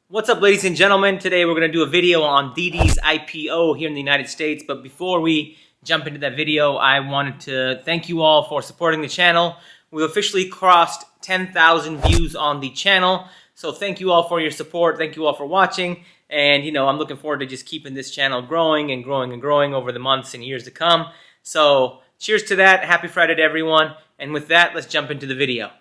What's up, ladies and gentlemen? Today we're going to do a video on Didi's IPO here in the United States. But before we jump into that video, I wanted to thank you all for supporting the channel. We've officially crossed 10,000 views on the channel. So thank you all for your support. Thank you all for watching. And, I'm looking forward to just keeping this channel growing and growing and growing over the months and years to come. So cheers to that. Happy Friday to everyone. And with that, let's jump into the video.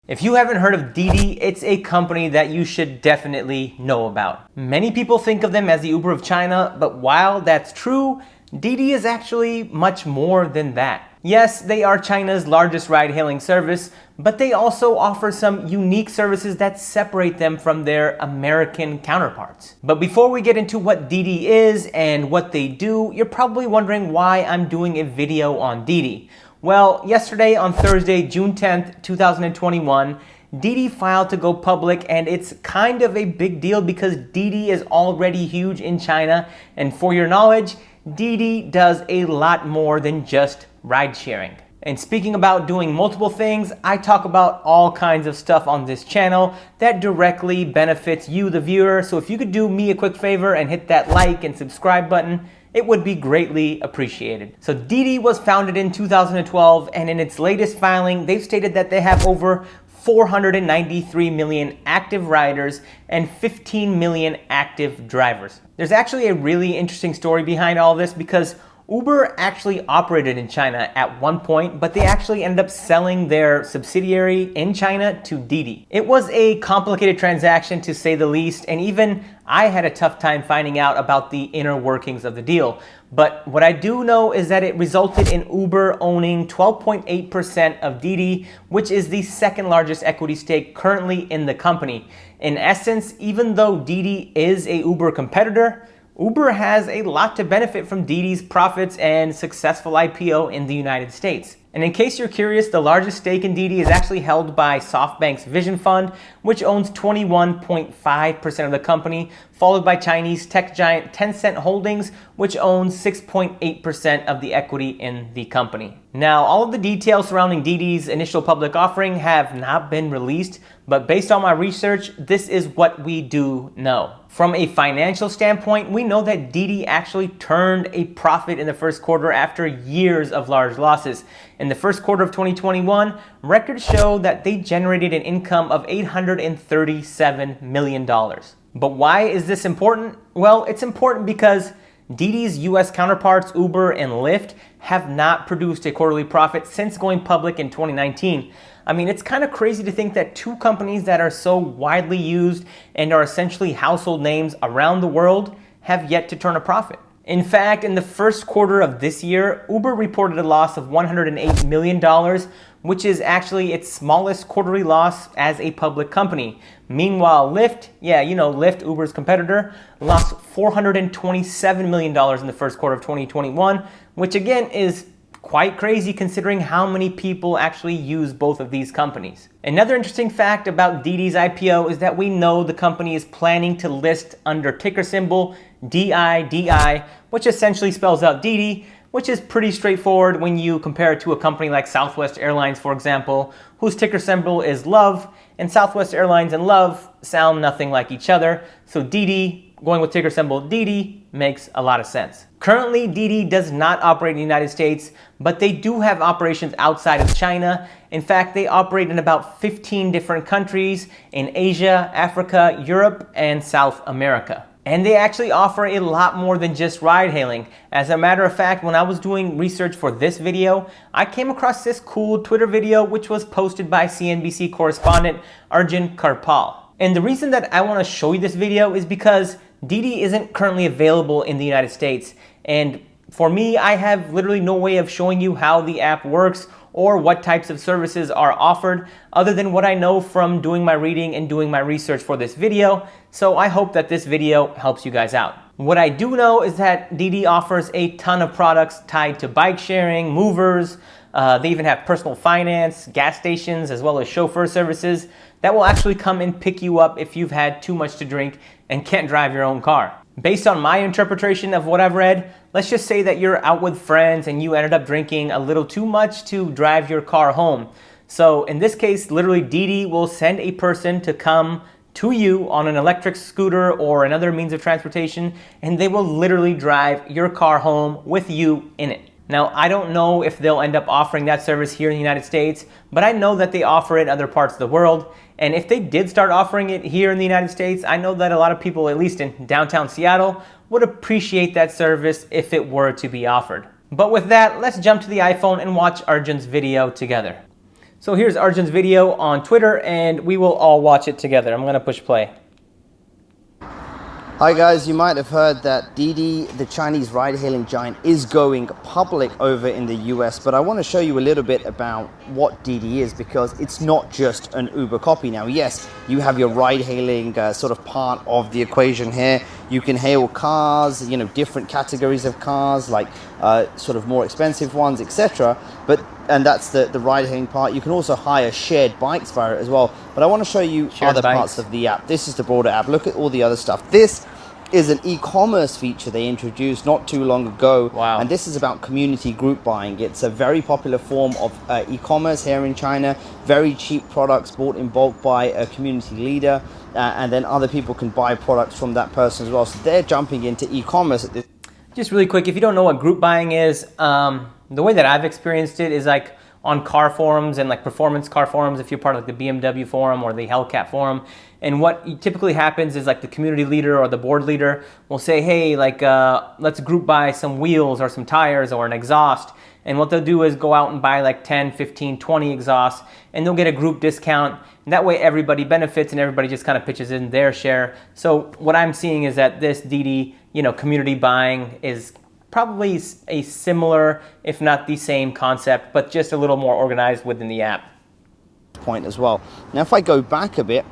If you haven't heard of Didi, it's a company that you should definitely know about. Many people think of them as the Uber of China, but while that's true, Didi is actually much more than that. Yes, they are China's largest ride-hailing service, but they also offer some unique services that separate them from their American counterparts. But before we get into what Didi is and what they do, you're probably wondering why I'm doing a video on Didi. Well, yesterday on Thursday, June 10th, 2021, Didi filed to go public, and it's kind of a big deal because Didi is already huge in China, and for your knowledge, Didi does a lot more than just ride sharing. And speaking about doing multiple things, I talk about all kinds of stuff on this channel that directly benefits you, the viewer. So if you could do me a quick favor and hit that like and subscribe button, it would be greatly appreciated. So Didi was founded in 2012, and in its latest filing, they've stated that they have over 493 million active riders and 15 million active drivers. There's actually a really interesting story behind all this because Uber actually operated in China at one point, but they actually ended up selling their subsidiary in China to Didi. It was a complicated transaction to say the least, and even I had a tough time finding out about the inner workings of the deal. But what I do know is that it resulted in Uber owning 12.8% of Didi, which is the second largest equity stake currently in the company. In essence, even though Didi is a Uber competitor, Uber has a lot to benefit from Didi's profits and successful IPO in the United States. And in case you're curious, the largest stake in Didi is actually held by SoftBank's Vision Fund, which owns 21.5% of the company, followed by Chinese tech giant Tencent Holdings, which owns 6.8% of the equity in the company. Now, all of the details surrounding Didi's initial public offering have not been released, but based on my research, this is what we do know. From a financial standpoint, we know that Didi actually turned a profit in the first quarter after years of large losses. In the first quarter of 2021, records show that they generated an income of $837 million. But why is this important? Well, it's important because Didi's US counterparts, Uber and Lyft, have not produced a quarterly profit since going public in 2019. I mean, it's kind of crazy to think that two companies that are so widely used and are essentially household names around the world have yet to turn a profit. In fact, in the first quarter of this year, Uber reported a loss of $108 million, which is actually its smallest quarterly loss as a public company. Meanwhile, Lyft, Lyft, Uber's competitor, lost $427 million in the first quarter of 2021, which again is quite crazy considering how many people actually use both of these companies. Another interesting fact about Didi's IPO is that we know the company is planning to list under ticker symbol DIDI, which essentially spells out Didi, which is pretty straightforward when you compare it to a company like Southwest Airlines, for example, whose ticker symbol is LOVE, and Southwest Airlines and LOVE sound nothing like each other, so Didi, going with ticker symbol Didi, makes a lot of sense. Currently, Didi does not operate in the United States, but they do have operations outside of China. In fact, they operate in about 15 different countries in Asia, Africa, Europe, and South America. And they actually offer a lot more than just ride hailing. As a matter of fact, when I was doing research for this video, I came across this cool Twitter video which was posted by CNBC correspondent Arjun Karpal. And the reason that I want to show you this video is because Didi isn't currently available in the United States. And for me, I have literally no way of showing you how the app works or what types of services are offered other than what I know from doing my reading and doing my research for this video. So I hope that this video helps you guys out. What I do know is that Didi offers a ton of products tied to bike sharing, movers. They even have personal finance, gas stations, as well as chauffeur services that will actually come and pick you up if you've had too much to drink and can't drive your own car. Based on my interpretation of what I've read, let's just say that you're out with friends and you ended up drinking a little too much to drive your car home. So in this case, literally Didi will send a person to come to you on an electric scooter or another means of transportation, and they will literally drive your car home with you in it. Now, I don't know if they'll end up offering that service here in the United States, but I know that they offer it in other parts of the world. And if they did start offering it here in the United States, I know that a lot of people, at least in downtown Seattle, would appreciate that service if it were to be offered. But with that, let's jump to the iPhone and watch Arjun's video together. So here's Arjun's video on Twitter, and we will all watch it together. I'm gonna push play. Hi guys, you might have heard that Didi, the Chinese ride-hailing giant, is going public over in the US, but I want to show you a little bit about what Didi is, because it's not just an Uber copy. Now, yes, you have your ride-hailing sort of part of the equation here. You can hail cars, you know, different categories of cars, like sort of more expensive ones, etc. And that's the ride-hailing part. You can also hire shared bikes via it as well. But I want to show you other parts of the app. This is the broader app. Look at all the other stuff. This is an e-commerce feature they introduced not too long ago. Wow. And this is about community group buying. It's a very popular form of e-commerce here in China. Very cheap products bought in bulk by a community leader. And then other people can buy products from that person as well. So they're jumping into e-commerce at this. Just really quick, if you don't know what group buying is, the way that I've experienced it is like on car forums and like performance car forums, if you're part of like the BMW forum or the Hellcat forum. And what typically happens is like the community leader or the board leader will say, hey, like let's group buy some wheels or some tires or an exhaust. And what they'll do is go out and buy like 10, 15, 20 exhausts, and they'll get a group discount. And that way everybody benefits and everybody just kind of pitches in their share. So what I'm seeing is that this Didi, community buying is probably a similar, if not the same concept, but just a little more organized within the app. Point as well. Now, if I go back a bit,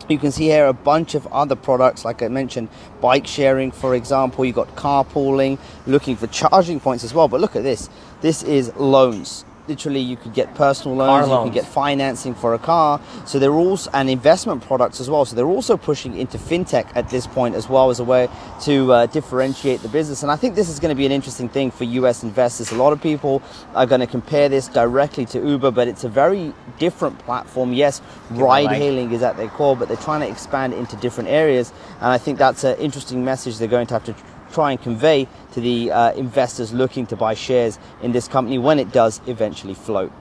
you can see here a bunch of other products, like I mentioned, bike sharing, for example. You've got carpooling, looking for charging points as well. But look at this. This is loans. Literally, you could get personal loans, you can get financing for a car. So they're also, and investment products as well. So they're also pushing into fintech at this point as well, as a way to differentiate the business. And I think this is going to be an interesting thing for US investors. A lot of people are going to compare this directly to Uber, but it's a very different platform. Yes, ride-hailing is at their core, but they're trying to expand into different areas. And I think that's an interesting message they're going to have to try and convey to the investors looking to buy shares in this company when it does eventually float.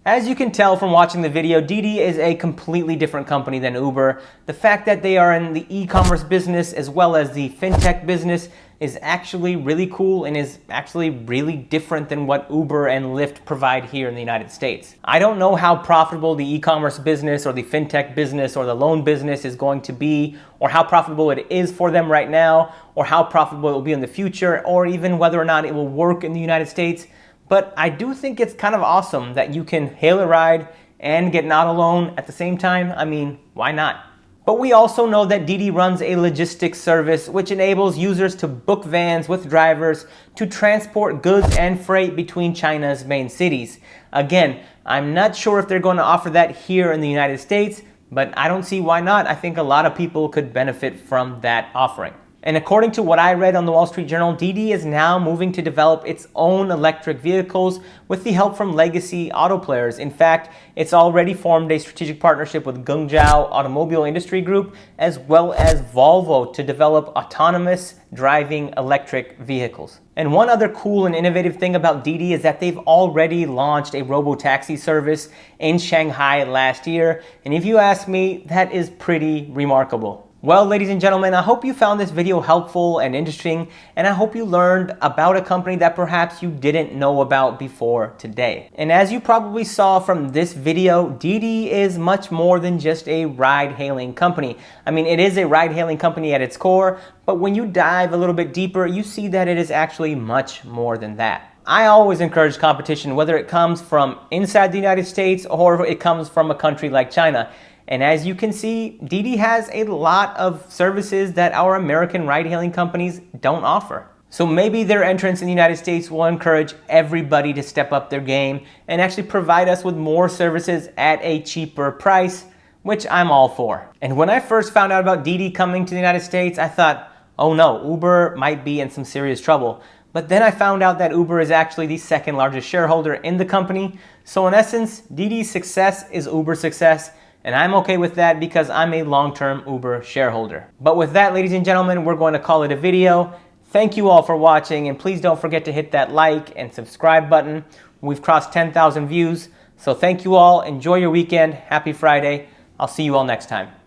As you can tell from watching the video, Didi is a completely different company than Uber. The fact that they are in the e-commerce business as well as the fintech business is actually really cool and is actually really different than what Uber and Lyft provide here in the United States. I don't know how profitable the e-commerce business or the fintech business or the loan business is going to be, or how profitable it is for them right now, or how profitable it will be in the future, or even whether or not it will work in the United States. But I do think it's kind of awesome that you can hail a ride and get an auto loan at the same time. I mean, why not? But we also know that Didi runs a logistics service which enables users to book vans with drivers to transport goods and freight between China's main cities. Again, I'm not sure if they're going to offer that here in the United States, but I don't see why not. I think a lot of people could benefit from that offering. And according to what I read on the Wall Street Journal, Didi is now moving to develop its own electric vehicles with the help from legacy auto players. In fact, it's already formed a strategic partnership with Guangzhou Automobile Industry Group as well as Volvo to develop autonomous driving electric vehicles. And one other cool and innovative thing about Didi is that they've already launched a robo-taxi service in Shanghai last year. And if you ask me, that is pretty remarkable. Well, ladies and gentlemen, I hope you found this video helpful and interesting, and I hope you learned about a company that perhaps you didn't know about before today. And as you probably saw from this video, Didi is much more than just a ride-hailing company. I mean, it is a ride-hailing company at its core, but when you dive a little bit deeper, you see that it is actually much more than that. I always encourage competition, whether it comes from inside the United States or it comes from a country like China. And as you can see, Didi has a lot of services that our American ride-hailing companies don't offer. So maybe their entrance in the United States will encourage everybody to step up their game and actually provide us with more services at a cheaper price, which I'm all for. And when I first found out about Didi coming to the United States, I thought, oh no, Uber might be in some serious trouble. But then I found out that Uber is actually the second largest shareholder in the company. So in essence, Didi's success is Uber's success, and I'm okay with that because I'm a long-term Uber shareholder. But with that, ladies and gentlemen, we're going to call it a video. Thank you all for watching, and please don't forget to hit that like and subscribe button. We've crossed 10,000 views. So thank you all. Enjoy your weekend. Happy Friday. I'll see you all next time.